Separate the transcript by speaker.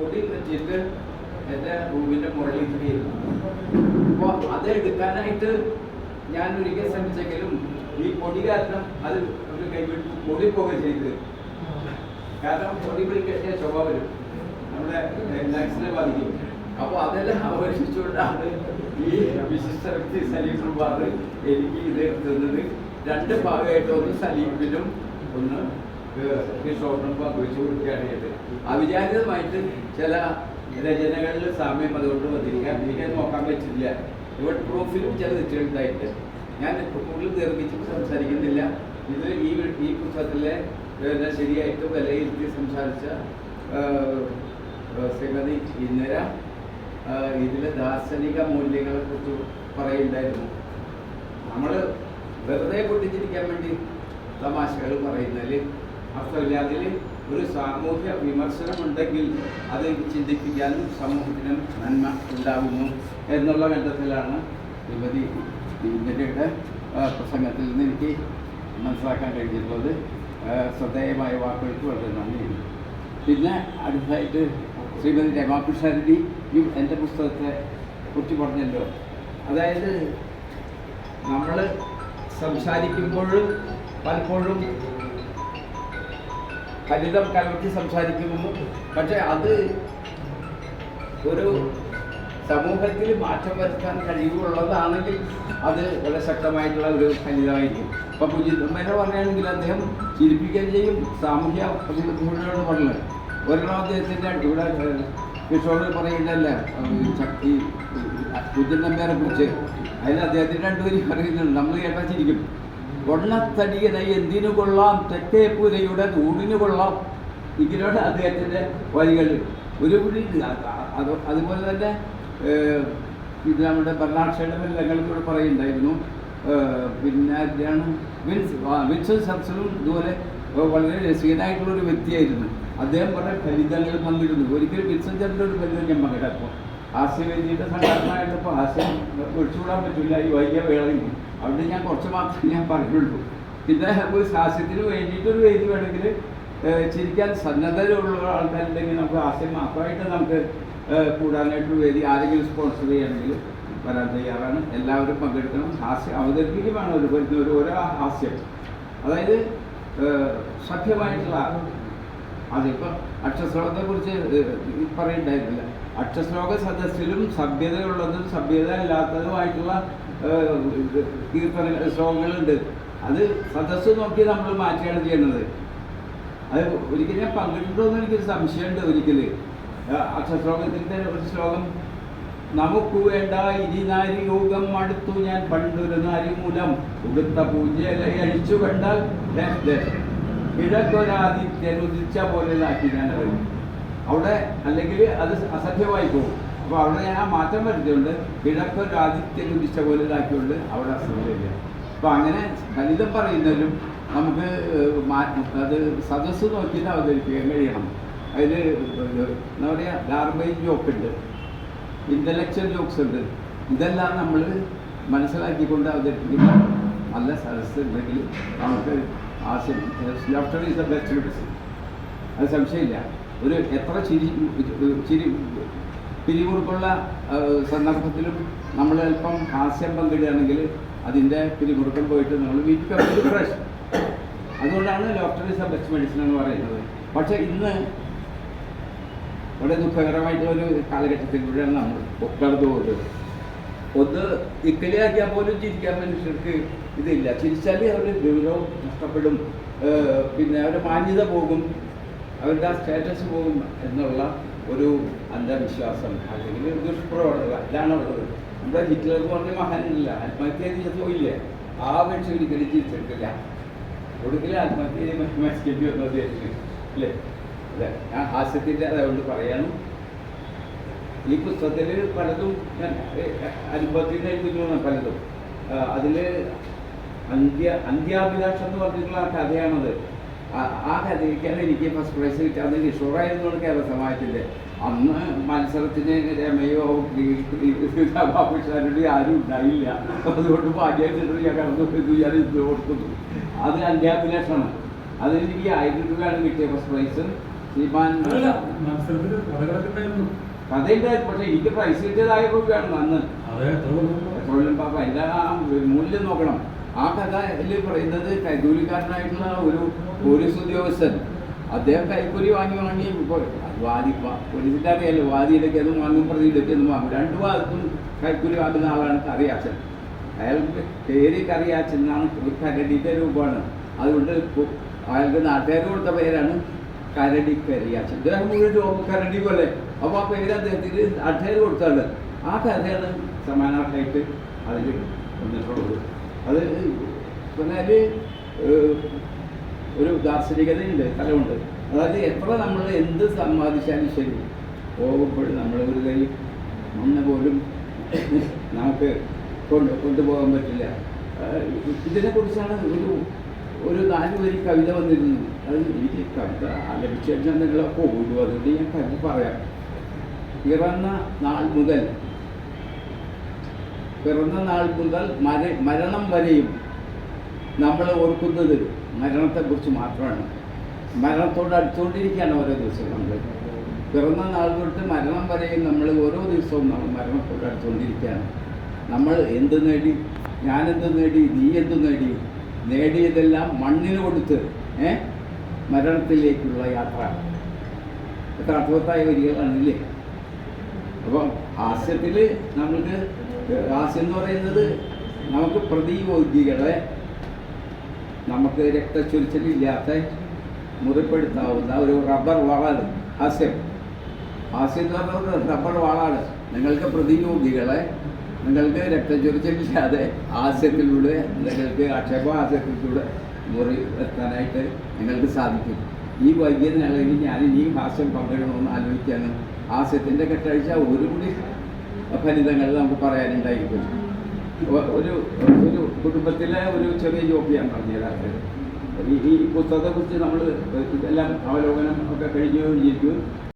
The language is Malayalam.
Speaker 1: പൊടി വെച്ചിട്ട് എൻ്റെ റൂമിൻ്റെ മുകളിൽ ഇരിക്കുന്നു. അപ്പോൾ അത് എടുക്കാനായിട്ട് ഞാൻ ഒരിക്കൽ ശ്രമിച്ചെങ്കിലും ഈ പൊടി കാരണം അത് ഒരു കൈവിട്ട് പൊടിപ്പോവുക ചെയ്ത്. കാരണം പൊടി പിടിക്കാൻ സ്വഭാവം വരും, നമ്മുടെ ലങ്സിനെ ബാധിക്കും. അപ്പോൾ അതെല്ലാം അവതരിച്ചുകൊണ്ടാണ് ഈ വിശിഷ്ട വ്യക്തി സലീം കുമാർ എനിക്ക് ഇത് തന്നത്. 2 ഭാഗമായിട്ട് ഒന്ന് സലീമിനും ഒന്ന് കിഷോറിനും പങ്കുവെച്ച് കൊടുക്കുകയാണ് ചെയ്തത്. അവിചാരിതമായിട്ട് ചില രചനകളിൽ സാമ്യം അതുകൊണ്ട് വന്നിരിക്കാൻ എനിക്ക് നോക്കാൻ പറ്റില്ല. ഇവിടെ പ്രൂഫിലും ചില തെറ്റുകളുണ്ടായിട്ട് ഞാൻ കൂടുതൽ ദീർഘിച്ച് സംസാരിക്കുന്നില്ല. ഇതിൽ ഈ പുസ്തകത്തിലെ ശരിയായിട്ട് വിലയിരുത്തി സംസാരിച്ച ശ്രീമതി ഇന്ദിര ഇതിലെ ദാർശനിക മൂല്യങ്ങളെ കുറിച്ച് പറയുണ്ടായിരുന്നു. നമ്മൾ വെറുതെ പൊട്ടിച്ചിരിക്കാൻ വേണ്ടി തമാശകൾ പറയുന്നതിൽ അർത്ഥമില്ല. അതിൽ ഒരു സാമൂഹ്യ വിമർശനം ഉണ്ടെങ്കിൽ അത് ചിന്തിപ്പിക്കാനും സമൂഹത്തിനും നന്മ ഉണ്ടാകുന്നു എന്നുള്ള ഘട്ടത്തിലാണ് ശ്രീമതി ഇന്ദിരയുടെ പ്രസംഗത്തിൽ നിന്ന് എനിക്ക് മനസ്സിലാക്കാൻ കഴിഞ്ഞിട്ടുള്ളത്. ശ്രദ്ധേയമായ വാക്കുകൾക്ക് വളരെ നന്ദിയുണ്ട്. പിന്നെ അടുത്തതായിട്ട് ശ്രീമതി രമാപിഷാരടിയും എൻ്റെ പുസ്തകത്തെ കുറിച്ച് പറഞ്ഞല്ലോ. അതായത് നമ്മൾ സംസാരിക്കുമ്പോൾ പലപ്പോഴും ഫലിതം കലർത്തി സംസാരിക്കുന്നു. പക്ഷെ അത് ഒരു സമൂഹത്തിൽ മാറ്റം വരുത്താൻ കഴിവുള്ളതാണെങ്കിൽ അത് വളരെ ശക്തമായിട്ടുള്ള ഒരു ഫലിതമായിരിക്കും. ഇപ്പം കുഞ്ഞിത്തമ്മേനെ പറയുകയാണെങ്കിൽ അദ്ദേഹം ചിരിപ്പിക്കുകയും ചെയ്യും, സാമൂഹ്യ പ്രതിബദ്ധതയോട് പറഞ്ഞത്. ഒരെണ്ണം അദ്ദേഹത്തിൻ്റെ ഇവിടെ കിഷോർ പറയുന്നതല്ല ശക്തി കുഞ്ഞിത്തമ്മേനെ കുറിച്ച്, അതിൽ അദ്ദേഹത്തിൻ്റെ 2 വരി പറയുന്നുണ്ട്. നമ്മൾ കേട്ടാൽ ചിരിക്കും. കൊള്ളത്തടിയന എന്തിനു കൊള്ളാം, തെക്കേ പൂരയുടെ ഊടിന് കൊള്ളാം. ഇങ്ങനെയാണ് അദ്ദേഹത്തിൻ്റെ വരികൾ. ഒരു കൂടി അതുപോലെ തന്നെ ഇത് നമ്മുടെ ബർണാഡ് ഞങ്ങളിലൂടെ പറയുന്നുണ്ടായിരുന്നു. പിന്നെ വിൻസൻ ചർച്ചിലും ഇതുപോലെ വളരെ രസീകനായിട്ടുള്ളൊരു വ്യക്തിയായിരുന്നു. അദ്ദേഹം കുറേ ഫലിതങ്ങൾ പങ്കിടുന്നു. ഒരിക്കലും വിൻസൻ ചർച്ചിൻ്റെ ഒരു ഫലിതം ഞാൻ പങ്കിട്ടപ്പോൾ ഹാസ്യവേദിയുടെ സംഘടനയായിട്ടപ്പോൾ ഹാസ്യം ഒഴിച്ചുകൂടാൻ പറ്റില്ല ഈ വൈകിയ വേളയിൽ. അവിടെ ഞാൻ കുറച്ച് മാത്രമേ ഞാൻ പറയുള്ളൂ. പിന്നെ ഒരു ഹാസ്യത്തിന് വേണ്ടിയിട്ടൊരു വേദി വേണമെങ്കിൽ ചിരിക്കാൻ സന്നദ്ധതയുള്ള ആൾക്കാരുണ്ടെങ്കിൽ നമുക്ക് ഹാസ്യം മാത്രമായിട്ട് നമുക്ക് കൂടാനായിട്ടൊരു വേദി ആരെങ്കിലും സ്പോൺസർ ചെയ്യുകയാണെങ്കിൽ വരാൻ തയ്യാറാണ്. എല്ലാവരും പങ്കെടുക്കണം. ഹാസ്യം അവതരിപ്പിക്കുകയാണ് ഓരോ ഹാസ്യം, അതായത് സത്യമായിട്ടുള്ള. അതിപ്പോൾ അക്ഷശ്ലോകത്തെക്കുറിച്ച് പറയുന്നുണ്ടായിരുന്നില്ല. അക്ഷശ്ലോക സദസ്സിലും സഭ്യതയുള്ളതും സഭ്യത ഇല്ലാത്തതുമായിട്ടുള്ള കീർത്തന ശ്ലോകങ്ങളുണ്ട്. അത് സദസ്സ് നോക്കി നമ്മൾ മാറ്റുകയാണ് ചെയ്യുന്നത്. അത് ഒരിക്കലും ഞാൻ പങ്കിട്ടുണ്ടോയെന്ന് എനിക്കൊരു സംശയമുണ്ട്. ഒരിക്കൽ അക്ഷശ്ലോകത്തിൻ്റെ ഒരു ശ്ലോകം, നമുക്ക് വേണ്ട ഇരുനാരി യോഗം അടുത്തു ഞാൻ പണ്ടൊരു നാരി മൂലം ഉടുത്ത പൂജയിലെ അഴിച്ചു കണ്ടാൽ കിഴക്കൊരാദിത്യൻ ഉദിച്ച പോലെ ഇതാക്കി ഞാൻ അറിയും. അവിടെ അല്ലെങ്കിൽ അത് അസഭ്യമായി പോകും. അപ്പോൾ അവിടെ ഞാൻ ആ മാറ്റം വരുത്തിയുണ്ട്. കിഴക്കൊരാദിത്യൻ ഉദിച്ച പോലെ ഇതാക്കിയുണ്ട് അവിടെ അസഭ്യമില്ല. അപ്പോൾ അങ്ങനെ ഫലിതം പറയുന്നതിലും നമുക്ക് അത് സദസ്സ് നോക്കിയിട്ട് അവതരിപ്പിക്കാൻ കഴിയണം. അതിൽ എന്താ പറയുക, ഗാർബേജ് ജോക്ക് ഉണ്ട്, ഇൻ്റലക്ച്വൽ ജോക്സ് ഉണ്ട്. ഇതെല്ലാം നമ്മൾ മനസ്സിലാക്കിക്കൊണ്ട് അവതരിപ്പിക്കുന്ന നല്ല സദസ്സ് ഉണ്ടെങ്കിൽ നമുക്ക് ആശയം laughter is the best medicine. അത് സംശയമില്ല. ഒരു എത്ര പിരിമുറുക്കുള്ള സന്ദർഭത്തിലും നമ്മൾ അല്പം ഹാസ്യം പങ്കിടുകയാണെങ്കിൽ അതിൻ്റെ പിരിമുറുക്കം പോയിട്ട് നമ്മൾ വീട്ടിൽ ഫ്രഷ്. അതുകൊണ്ടാണ് laughter is the best medicine എന്ന് പറയുന്നത്. പക്ഷേ ഇന്ന് വളരെ ദുഃഖകരമായിട്ടുള്ള ഒരു കാലഘട്ടത്തിലൂടെയാണ് നമ്മൾ കടന്നു പോകുന്നത്. ഒന്ന് ഇക്കലിയാക്കിയാൽ പോലും ചിരിക്കാൻ മനുഷ്യർക്ക് ഇതില്ല. ചിരിച്ചാൽ അവർ ഗൗരവം നഷ്ടപ്പെടും, പിന്നെ അവരുടെ മാന്യത പോകും, അവരുടെ ആ സ്റ്റാറ്റസ് പോകും എന്നുള്ള ഒരു അന്ധവിശ്വാസം അല്ലെങ്കിൽ ഒരു ദുഷ്പ്രവണത ഇതാണ് ഉള്ളത്. നമ്മുടെ ഹിറ്റ്ലർ എന്ന് പറഞ്ഞ മഹാനില്ല, ആത്മഹത്യ ചെയ്ത് പോയില്ലേ, ആ മനുഷ്യൻ ഒരിക്കലും ചിരിച്ചെടുക്കില്ല. ഒടുക്കലും ആത്മഹത്യ ചെയ്ത് മരിക്കേണ്ടി വന്നു അദ്ദേഹത്തിന് അല്ലേ. അതെ, ഞാൻ ഹാസ്യത്തിൻ്റെ അതുകൊണ്ട് പറയാനും ഈ പുസ്തകത്തിൽ പലതും ഞാൻ അനുഭവത്തിൽ നിന്ന് എഴുതുന്നു. പലതും അതിൽ അന്ത്യാഭിലാഷം എന്ന് പറഞ്ഞിട്ടുള്ള ആ കഥയാണത്. ആ കഥയ്ക്കാണ് എനിക്ക് ഫസ്റ്റ് പ്രൈസ് കിട്ടാതെ കിഷോറായിരുന്നുകൊണ്ട് കേരള സമാജത്തിൻ്റെ അന്ന് മത്സരത്തിന് രമയോ ബാബുഷാരുടെ ആരും ഉണ്ടായില്ല. അതുകൊണ്ട് ഭാഗ്യമായിട്ട് ഞാൻ കടന്നു ഞാൻ ഇത് കൊടുക്കുന്നു. അത് അന്ത്യാഭിലാഷമാണ്. അതിലെനിക്ക് 1000 രൂപയാണ് കിട്ടിയ ഫസ്റ്റ് പ്രൈസ്. ശ്രീമാൻ കഥയുണ്ടായിരുന്നു. പക്ഷെ എനിക്ക് പൈസ കിട്ടിയതായ രൂപയാണ് അന്ന്. പെട്രോളിയം പാപ്പ എൻ്റെ ആ മൂല്യം നോക്കണം. ആ കഥയിൽ പറയുന്നത് കൈക്കൂലിക്കാരനായിട്ടുള്ള ഒരു പോലീസ് ഉദ്യോഗസ്ഥൻ, അദ്ദേഹം കൈക്കൂലി വാങ്ങി ഇപ്പോൾ വാദി പോലീസിൻ്റെ അറിയാലോ, വാദിയിലേക്ക് അതും വാങ്ങും പ്രതിയിലേക്ക് ഒന്നും വാങ്ങും. രണ്ടു ഭാഗത്തും കൈക്കൂലി വാങ്ങുന്ന ആളാണ് കറിയാച്ചൻ. അയാൾക്ക് പേര് കറിയാച്ചൻ എന്നാണ്, ഒരു കരടിയുടെ രൂപമാണ്. അതുകൊണ്ട് അയാൾക്ക് നാട്ടുകാർ കൊടുത്ത പേരാണ് കരടി കറിയാച്ചൻ. ഇദ്ദേഹം മുഴുവൻ കരടി പോലെ. അപ്പോൾ ആ പേര് അദ്ദേഹത്തിന് നാട്ടുകാർ കൊടുത്താണ്. ആ കഥയാണ് സമാനാർത്ഥമായിട്ട് അതിൽ വന്നിട്ടുള്ളത്. അത് പറഞ്ഞാൽ ഒരു ദാർശനികതയുണ്ട്, കലമുണ്ട്. അതായത് എത്ര നമ്മൾ എന്ത് സമ്പാദിച്ചാലും ശരി, പോകുമ്പോഴും നമ്മൾ ഒരു കൈ മണ്ണ് പോലും നമുക്ക് കൊണ്ടുപോകാൻ പറ്റില്ല. ഇതിനെക്കുറിച്ചാണ് ഒരു 4 വരി കവിത വന്നിരുന്നു. അത് എനിക്ക് കവിത ആലപിച്ചു കഴിഞ്ഞാൽ നിങ്ങളൊക്കെ ഓടും, അതുകൊണ്ട് ഞാൻ കവിത പറയാം. പിറന്ന നാൾ മുതൽ മരണം വരെയും നമ്മൾ ഓർക്കുന്നത് മരണത്തെക്കുറിച്ച് മാത്രമാണ്. മരണത്തോട് അടുത്തുകൊണ്ടിരിക്കുകയാണ് ഓരോ ദിവസവും. നമ്മൾ പിറന്ന നാൾ തൊട്ട് മരണം വരെയും നമ്മൾ ഓരോ ദിവസവും നമ്മൾ മരണത്തോട് അടുത്തുകൊണ്ടിരിക്കുകയാണ്. നമ്മൾ എന്ത് നേടി, ഞാനെന്ത് നേടി, നീ എന്ത് നേടി, നേടിയതെല്ലാം മണ്ണിന് കൊടുത്ത് മരണത്തിലേക്കുള്ള യാത്ര. എത്ര അർത്ഥവത്തായ വരികളാണില്ലേ? അപ്പം ഹാസ്യത്തിൽ നമുക്ക്, ഹാസ്യം എന്ന് പറയുന്നത് നമുക്ക് പ്രതിയോഗികളെ, നമുക്ക് രക്തച്ചൊരിച്ചിലില്ലാത്ത മുറിപ്പെടുത്താവുന്ന ഒരു റബ്ബർ വാളാണ് ഹാസ്യം. ഹാസ്യം എന്ന് പറഞ്ഞാൽ റബ്ബർ വാളാണ്. നിങ്ങൾക്ക് പ്രതിയോഗികളെ, നിങ്ങൾക്ക് രക്തച്ചൊരിച്ചിലില്ലാതെ ഹാസ്യത്തിലൂടെ, നിങ്ങൾക്ക് ആക്ഷേപഹാസ്യത്തിലൂടെ മുറിവെത്താനായിട്ട് നിങ്ങൾക്ക് സാധിക്കും. ഈ വൈദ്യുതി ഞാൻ ഇനിയും ഹാസ്യം പങ്കിടണമെന്ന് ആലോചിക്കാനും ഹാസ്യത്തിൻ്റെ കെട്ടഴിച്ച ഒരു കൂടി ഫലിതങ്ങൾ നമുക്ക് പറയാനുണ്ടായിരിക്കും. ഒരു കുടുംബത്തിലെ ഒരു ചെറിയ ജോബിയാണ് പറഞ്ഞത്. ഈ പുസ്തകത്തെക്കുറിച്ച് നമ്മൾ ഇതെല്ലാം അവലോകനം ഒക്കെ കഴിഞ്ഞിരിക്കും.